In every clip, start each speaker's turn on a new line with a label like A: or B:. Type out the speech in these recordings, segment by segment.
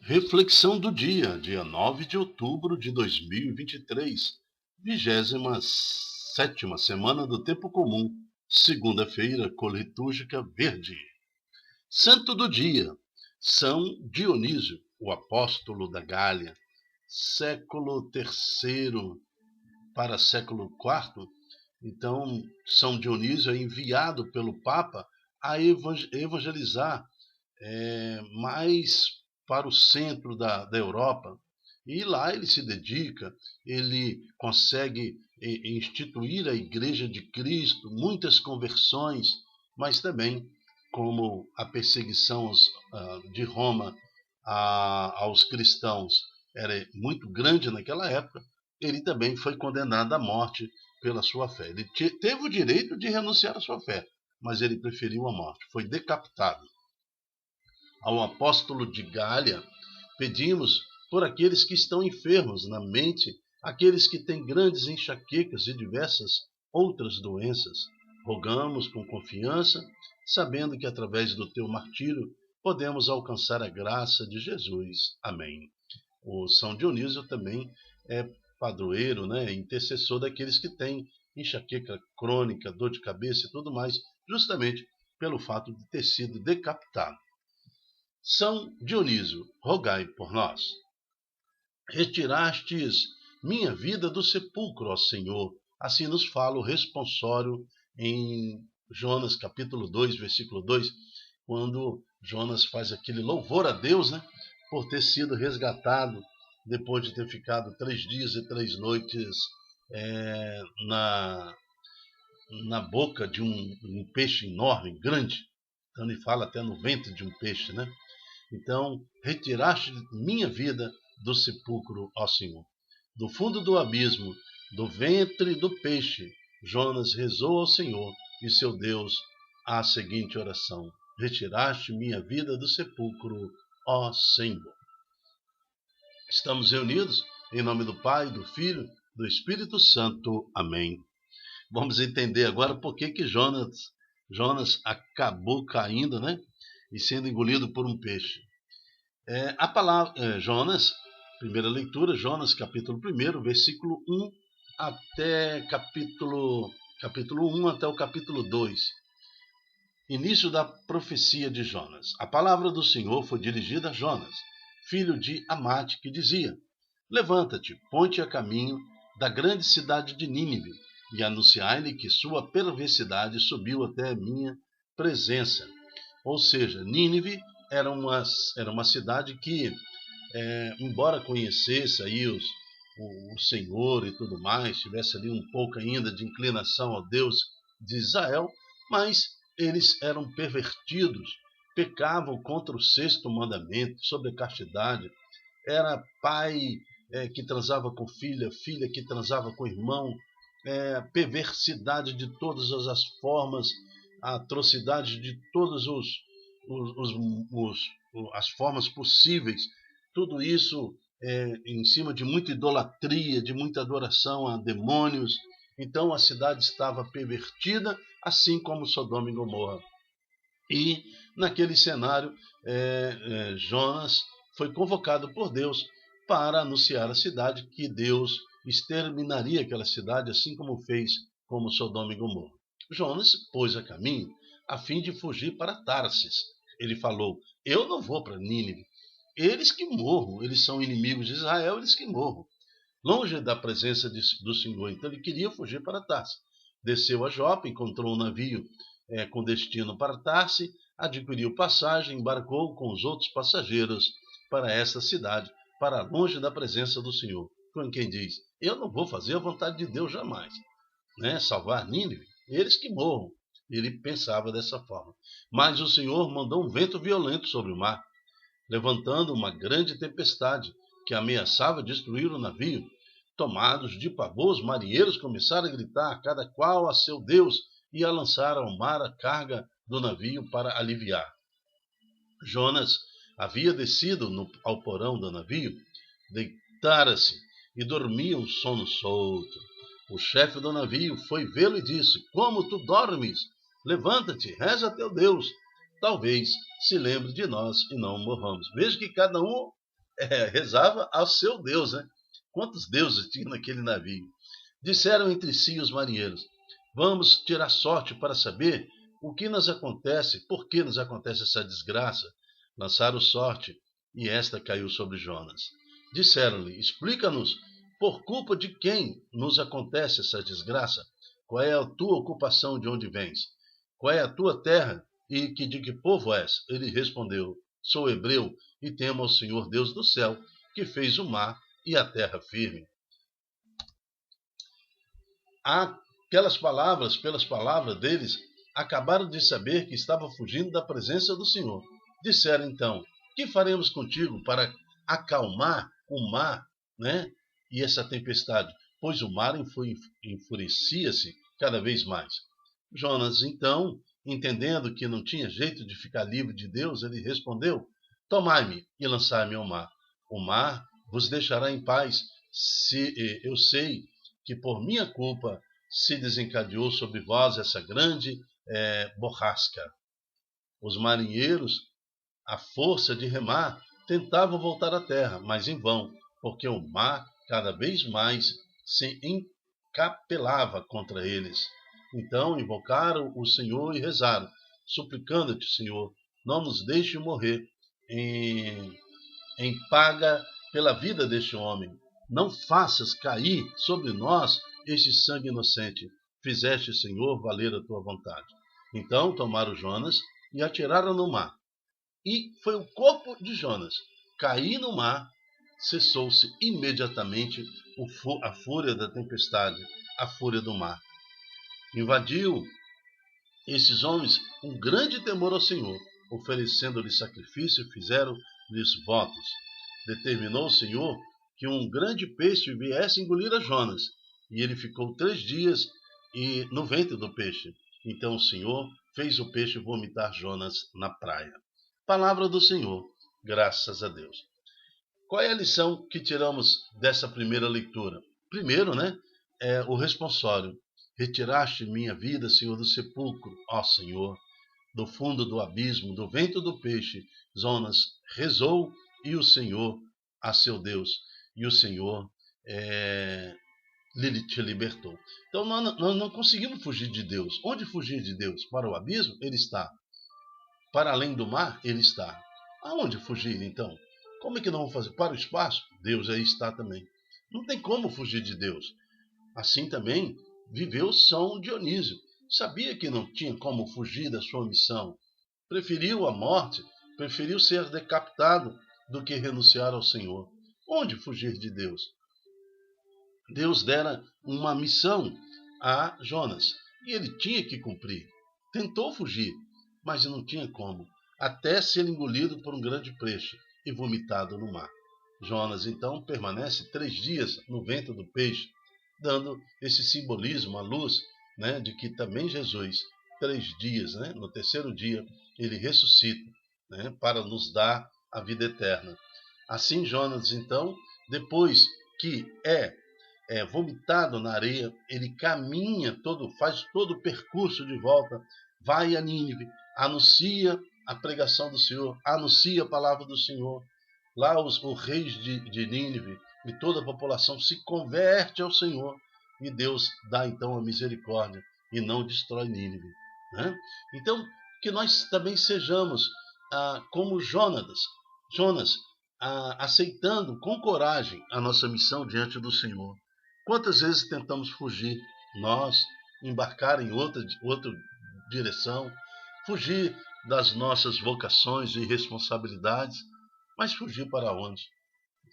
A: Reflexão do dia 9 de outubro de 2023, 27ª semana do Tempo Comum, segunda-feira, cor litúrgica verde. Santo do dia, São Dionísio, o apóstolo da Gália, século III para século IV. Então, São Dionísio é enviado pelo Papa a evangelizar mais para o centro da Europa. E lá ele se dedica, ele consegue instituir a Igreja de Cristo, muitas conversões, mas também, como a perseguição de Roma aos cristãos era muito grande naquela época, ele também foi condenado à morte pela sua fé. Ele teve o direito de renunciar à sua fé, mas ele preferiu a morte, foi decapitado. Ao apóstolo de Gália, pedimos por aqueles que estão enfermos na mente, aqueles que têm grandes enxaquecas e diversas outras doenças. Rogamos com confiança, sabendo que através do teu martírio podemos alcançar a graça de Jesus. Amém. O São Dionísio também é padroeiro, intercessor daqueles que têm enxaqueca crônica, dor de cabeça e tudo mais, justamente pelo fato de ter sido decapitado. São Dionísio, rogai por nós. Retirastes minha vida do sepulcro, ó Senhor. Assim nos fala o responsório em Jonas capítulo 2, versículo 2, quando Jonas faz aquele louvor a Deus, por ter sido resgatado depois de ter ficado 3 dias e 3 noites na boca de um peixe enorme, grande. Então ele fala até no ventre de um peixe, Então, retiraste minha vida do sepulcro, ó Senhor. Do fundo do abismo, do ventre do peixe, Jonas rezou ao Senhor e seu Deus a seguinte oração: retiraste minha vida do sepulcro, ó Senhor. Estamos reunidos em nome do Pai, do Filho, do Espírito Santo. Amém. Vamos entender agora por que Jonas acabou caindo, e sendo engolido por um peixe. A palavra Jonas, primeira leitura, Jonas capítulo 1, versículo 1 até capítulo 1 até o capítulo 2. Início da profecia de Jonas. A palavra do Senhor foi dirigida a Jonas, filho de Amate, que dizia: levanta-te, põe-te a caminho da grande cidade de Nínive, e anunciai-lhe que sua perversidade subiu até a minha presença. Ou seja, Nínive era uma cidade que, embora conhecesse aí o Senhor e tudo mais, tivesse ali um pouco ainda de inclinação ao Deus de Israel, mas eles eram pervertidos, pecavam contra o 6º mandamento sobre a castidade. Era pai que transava com filha, filha que transava com irmão, perversidade de todas as formas, atrocidade de todas as formas possíveis. Tudo isso em cima de muita idolatria, de muita adoração a demônios. Então a cidade estava pervertida, assim como Sodoma e Gomorra. E naquele cenário, Jonas foi convocado por Deus para anunciar à cidade que Deus exterminaria aquela cidade, assim como fez com Sodoma e Gomorra. Jonas pôs a caminho a fim de fugir para Tarsis. Ele falou: eu não vou para Nínive. Eles que morram, eles são inimigos de Israel, eles que morram. Longe da presença do Senhor. Então ele queria fugir para Tarsis. Desceu a Jope, encontrou um navio com destino para Tarsis, adquiriu passagem, embarcou com os outros passageiros para essa cidade, para longe da presença do Senhor. Como quem diz: eu não vou fazer a vontade de Deus jamais. Salvar Nínive, eles que morram. Ele pensava dessa forma. Mas o Senhor mandou um vento violento sobre o mar, levantando uma grande tempestade que ameaçava destruir o navio. Tomados de pavor, os marinheiros começaram a gritar, cada qual a seu Deus, e a lançar ao mar a carga do navio para aliviar. Jonas havia descido ao porão do navio, deitara-se e dormia um sono solto. O chefe do navio foi vê-lo e disse: como tu dormes? Levanta-te, reza a teu Deus. Talvez se lembre de nós e não morramos. Veja que cada um rezava ao seu Deus, né? Quantos deuses tinha naquele navio? Disseram entre si os marinheiros: vamos tirar sorte para saber o que nos acontece, por que nos acontece essa desgraça. Lançaram sorte e esta caiu sobre Jonas. Disseram-lhe: explica-nos, por culpa de quem nos acontece essa desgraça? Qual é a tua ocupação, de onde vens? Qual é a tua terra e de que povo és? Ele respondeu: sou hebreu e temo ao Senhor Deus do céu, que fez o mar e a terra firme. Aquelas palavras, pelas palavras deles, acabaram de saber que estava fugindo da presença do Senhor. Disseram então: que faremos contigo para acalmar o mar, né? E essa tempestade? Pois o mar enfurecia-se cada vez mais. Jonas, então, entendendo que não tinha jeito de ficar livre de Deus, ele respondeu: tomai-me e lançai-me ao mar. O mar vos deixará em paz, se eu sei que por minha culpa se desencadeou sobre vós essa grande borrasca. Os marinheiros, à força de remar, tentavam voltar à terra, mas em vão, porque o mar cada vez mais se encapelava contra eles. Então invocaram o Senhor e rezaram: suplicando-te, Senhor, não nos deixe morrer em paga pela vida deste homem. Não faças cair sobre nós este sangue inocente. Fizeste, Senhor, valer a tua vontade. Então tomaram Jonas e atiraram no mar. E foi o corpo de Jonas cair no mar, cessou-se imediatamente a fúria da tempestade, a fúria do mar. Invadiu esses homens um grande temor ao Senhor, oferecendo-lhe sacrifício, fizeram-lhes votos. Determinou o Senhor que um grande peixe viesse engolir a Jonas, e ele ficou 3 dias no ventre do peixe. Então o Senhor fez o peixe vomitar Jonas na praia. Palavra do Senhor, graças a Deus. Qual é a lição que tiramos dessa primeira leitura? Primeiro, é o responsório. Retiraste minha vida, Senhor, do sepulcro, ó Senhor, do fundo do abismo, do ventre do peixe. Jonas rezou e o Senhor, a seu Deus, e o Senhor te libertou. Então nós não conseguimos fugir de Deus. Onde fugir de Deus? Para o abismo? Ele está. Para além do mar? Ele está. Aonde fugir, então? Como é que não vamos fazer? Para o espaço? Deus aí está também. Não tem como fugir de Deus. Assim também viveu São Dionísio. Sabia que não tinha como fugir da sua missão. Preferiu a morte, preferiu ser decapitado do que renunciar ao Senhor. Onde fugir de Deus? Deus dera uma missão a Jonas e ele tinha que cumprir. Tentou fugir, mas não tinha como, até ser engolido por um grande peixe e vomitado no mar. Jonas então permanece 3 dias no ventre do peixe, dando esse simbolismo à luz, de que também Jesus, 3 dias, no 3º dia, ele ressuscita, para nos dar a vida eterna. Assim Jonas então, depois que é vomitado na areia, ele caminha faz todo o percurso de volta, vai a Nínive, anuncia a pregação do Senhor, anuncia a palavra do Senhor. Lá os reis de Nínive e toda a população se converte ao Senhor e Deus dá então a misericórdia e não destrói Nínive. Então, que nós também sejamos como Jonas, aceitando com coragem a nossa missão diante do Senhor. Quantas vezes tentamos fugir, nós, embarcar em outra direção, fugir das nossas vocações e responsabilidades, mas fugir para onde?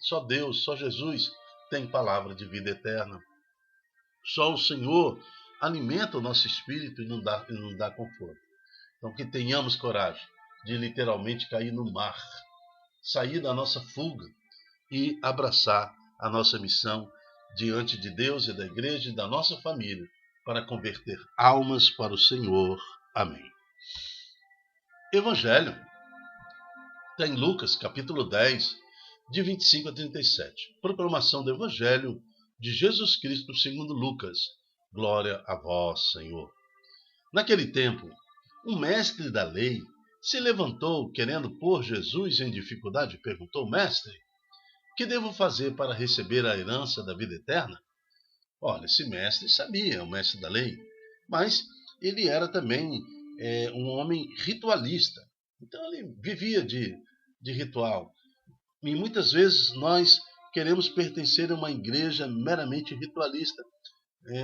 A: Só Deus, só Jesus tem palavra de vida eterna. Só o Senhor alimenta o nosso espírito e nos dá conforto. Então que tenhamos coragem de literalmente cair no mar, sair da nossa fuga e abraçar a nossa missão diante de Deus e da igreja e da nossa família para converter almas para o Senhor. Amém. Evangelho está em Lucas, capítulo 10, de 25 a 37. Proclamação do Evangelho de Jesus Cristo segundo Lucas. Glória a vós, Senhor. Naquele tempo, um mestre da lei se levantou, querendo pôr Jesus em dificuldade, e perguntou: Mestre, Que devo fazer para receber a herança da vida eterna? Olha, esse mestre sabia, o mestre da lei, mas ele era também um homem ritualista. Então ele vivia de ritual. E muitas vezes nós queremos pertencer a uma igreja meramente ritualista,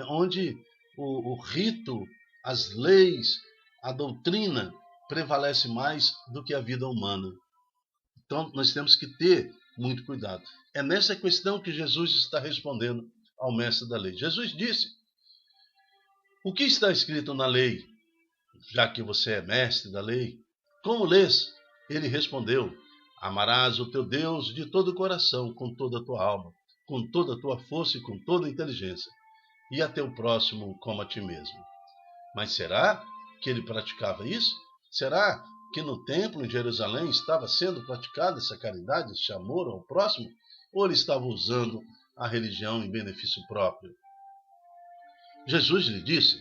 A: onde o rito, as leis, a doutrina prevalece mais do que a vida humana. Então nós temos que ter muito cuidado. É nessa questão que Jesus está respondendo ao mestre da lei. Jesus disse: o que está escrito na lei, já que você é mestre da lei? Como lês? Ele respondeu: amarás o teu Deus de todo o coração, com toda a tua alma, com toda a tua força e com toda a inteligência, e a teu próximo como a ti mesmo. Mas será que ele praticava isso? Será que no templo em Jerusalém estava sendo praticada essa caridade, esse amor ao próximo? Ou ele estava usando a religião em benefício próprio? Jesus lhe disse: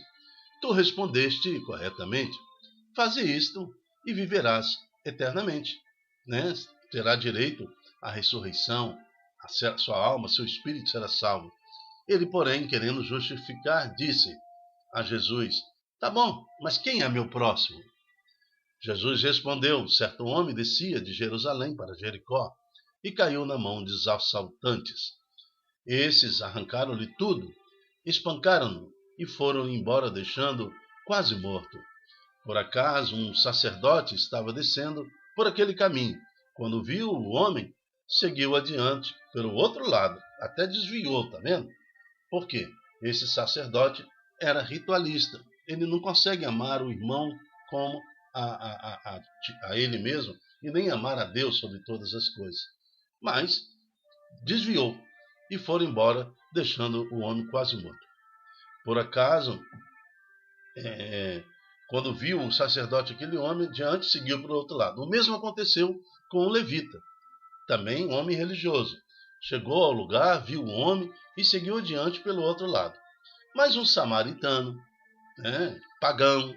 A: tu respondeste corretamente. Faze isto e viverás eternamente. Terá direito à ressurreição, a sua alma, seu espírito será salvo. Ele, porém, querendo justificar, disse a Jesus: tá bom, mas quem é meu próximo? Jesus respondeu: certo homem descia de Jerusalém para Jericó e caiu na mão dos assaltantes. Esses arrancaram-lhe tudo, espancaram-no e foram embora, deixando-o quase morto. Por acaso, um sacerdote estava descendo por aquele caminho. Quando viu o homem, seguiu adiante pelo outro lado, até desviou, tá vendo? Por quê? Esse sacerdote era ritualista. Ele não consegue amar o irmão como a ele mesmo e nem amar a Deus sobre todas as coisas. Mas desviou e foram embora, deixando o homem quase morto. Por acaso, quando viu o sacerdote aquele homem, diante seguiu para o outro lado. O mesmo aconteceu com o levita, também um homem religioso. Chegou ao lugar, viu o homem e seguiu adiante pelo outro lado. Mas um samaritano, pagão,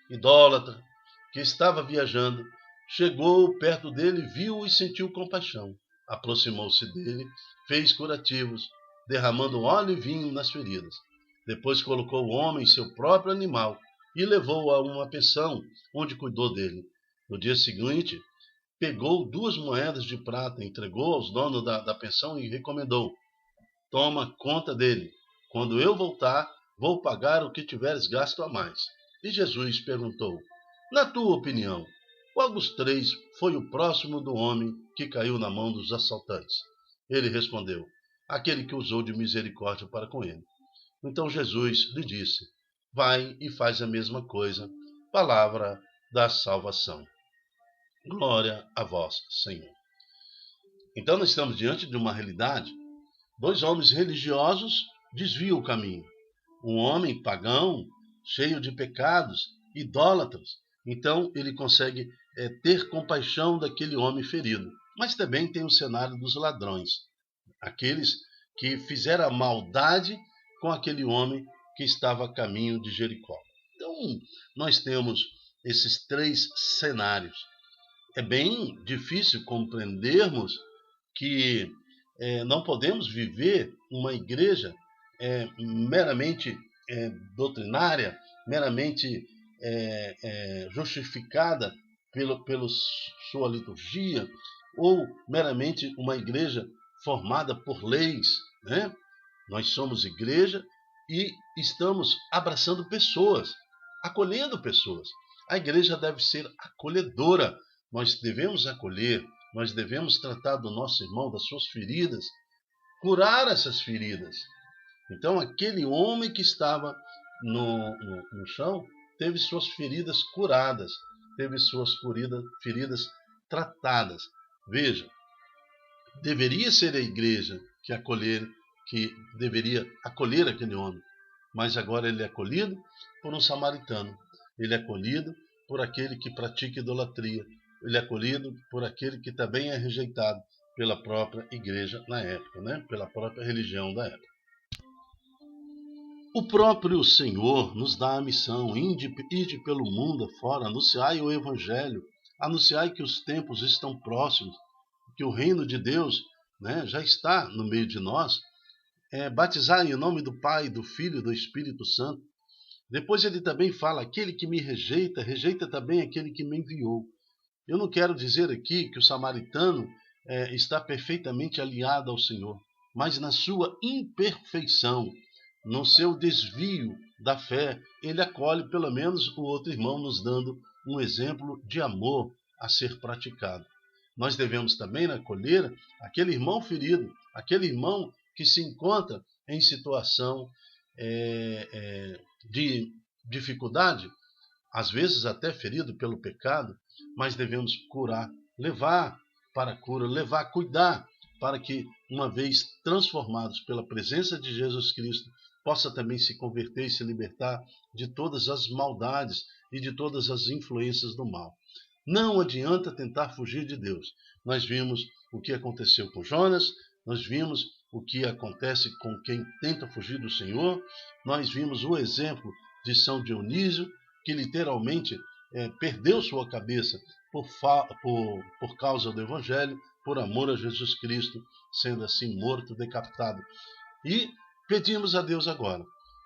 A: idólatra, que estava viajando, chegou perto dele, viu-o e sentiu compaixão. Aproximou-se dele, fez curativos, derramando óleo e vinho nas feridas. Depois colocou o homem em seu próprio animal e levou-o a uma pensão, onde cuidou dele. No dia seguinte, pegou 2 moedas de prata, entregou aos donos da pensão e recomendou: toma conta dele. Quando eu voltar, vou pagar o que tiveres gasto a mais. E Jesus perguntou: na tua opinião, qual dos 3 foi o próximo do homem que caiu na mão dos assaltantes? Ele respondeu: aquele que usou de misericórdia para com ele. Então Jesus lhe disse: vai e faz a mesma coisa. Palavra da salvação. Glória a vós, Senhor. Então nós estamos diante de uma realidade. 2 homens religiosos desviam o caminho. Um homem pagão, cheio de pecados, idólatras. Então ele consegue ter compaixão daquele homem ferido. Mas também tem o cenário dos ladrões. Aqueles que fizeram a maldade com aquele homem que estava a caminho de Jericó. Então nós temos esses 3 cenários. É bem difícil compreendermos que não podemos viver uma igreja meramente doutrinária, meramente justificada pela sua liturgia, ou meramente uma igreja formada por leis. Nós somos igreja e estamos abraçando pessoas, acolhendo pessoas. A igreja deve ser acolhedora. Nós devemos acolher, nós devemos tratar do nosso irmão, das suas feridas, curar essas feridas. Então, aquele homem que estava no chão teve suas feridas curadas, teve suas feridas tratadas. Veja, deveria ser a igreja que deveria acolher aquele homem, mas agora ele é acolhido por um samaritano, ele é acolhido por aquele que pratica idolatria, ele é acolhido por aquele que também é rejeitado pela própria igreja na época, pela própria religião da época. O próprio Senhor nos dá a missão: ide pelo mundo afora, anunciai o Evangelho, anunciai que os tempos estão próximos, que o reino de Deus né, já está no meio de nós, batizar em nome do Pai, do Filho e do Espírito Santo. Depois ele também fala, aquele que me rejeita, rejeita também aquele que me enviou. Eu não quero dizer aqui que o samaritano está perfeitamente alinhado ao Senhor, mas na sua imperfeição, no seu desvio da fé, ele acolhe pelo menos o outro irmão, nos dando um exemplo de amor a ser praticado. Nós devemos também acolher aquele irmão ferido, aquele irmão que se encontra em situação de dificuldade, às vezes até ferido pelo pecado, mas devemos curar, levar para a cura, cuidar, para que, uma vez transformados pela presença de Jesus Cristo, possa também se converter e se libertar de todas as maldades e de todas as influências do mal. Não adianta tentar fugir de Deus. Nós vimos o que aconteceu com Jonas, nós vimos o que acontece com quem tenta fugir do Senhor, nós vimos o exemplo de São Dionísio, que literalmente perdeu sua cabeça por causa do Evangelho, por amor a Jesus Cristo, sendo assim morto, decapitado. E pedimos a Deus agora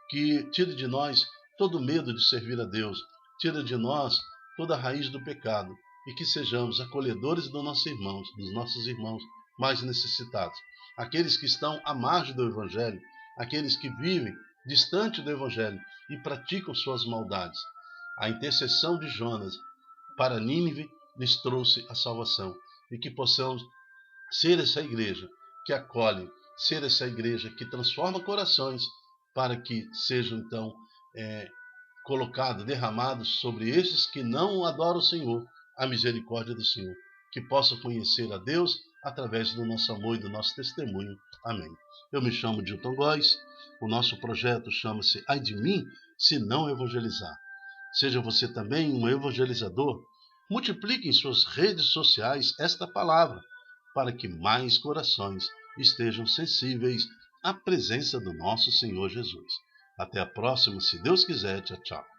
A: que tire de nós todo medo de servir a Deus, tire de nós toda a raiz do pecado e que sejamos acolhedores dos nossos irmãos mais necessitados, aqueles que estão à margem do Evangelho, aqueles que vivem distante do Evangelho e praticam suas maldades. A intercessão de Jonas para Nínive lhes trouxe a salvação e que possamos ser essa igreja que acolhe, ser essa igreja que transforma corações para que sejam então colocados, derramados sobre estes que não adoram o Senhor, a misericórdia do Senhor, que possam conhecer a Deus através do nosso amor e do nosso testemunho. Amém. Eu me chamo Dilton Góes, o nosso projeto chama-se Ai de mim, se não evangelizar. Seja você também um evangelizador, multiplique em suas redes sociais esta palavra, para que mais corações estejam sensíveis à presença do nosso Senhor Jesus. Até a próxima, se Deus quiser. Tchau, tchau.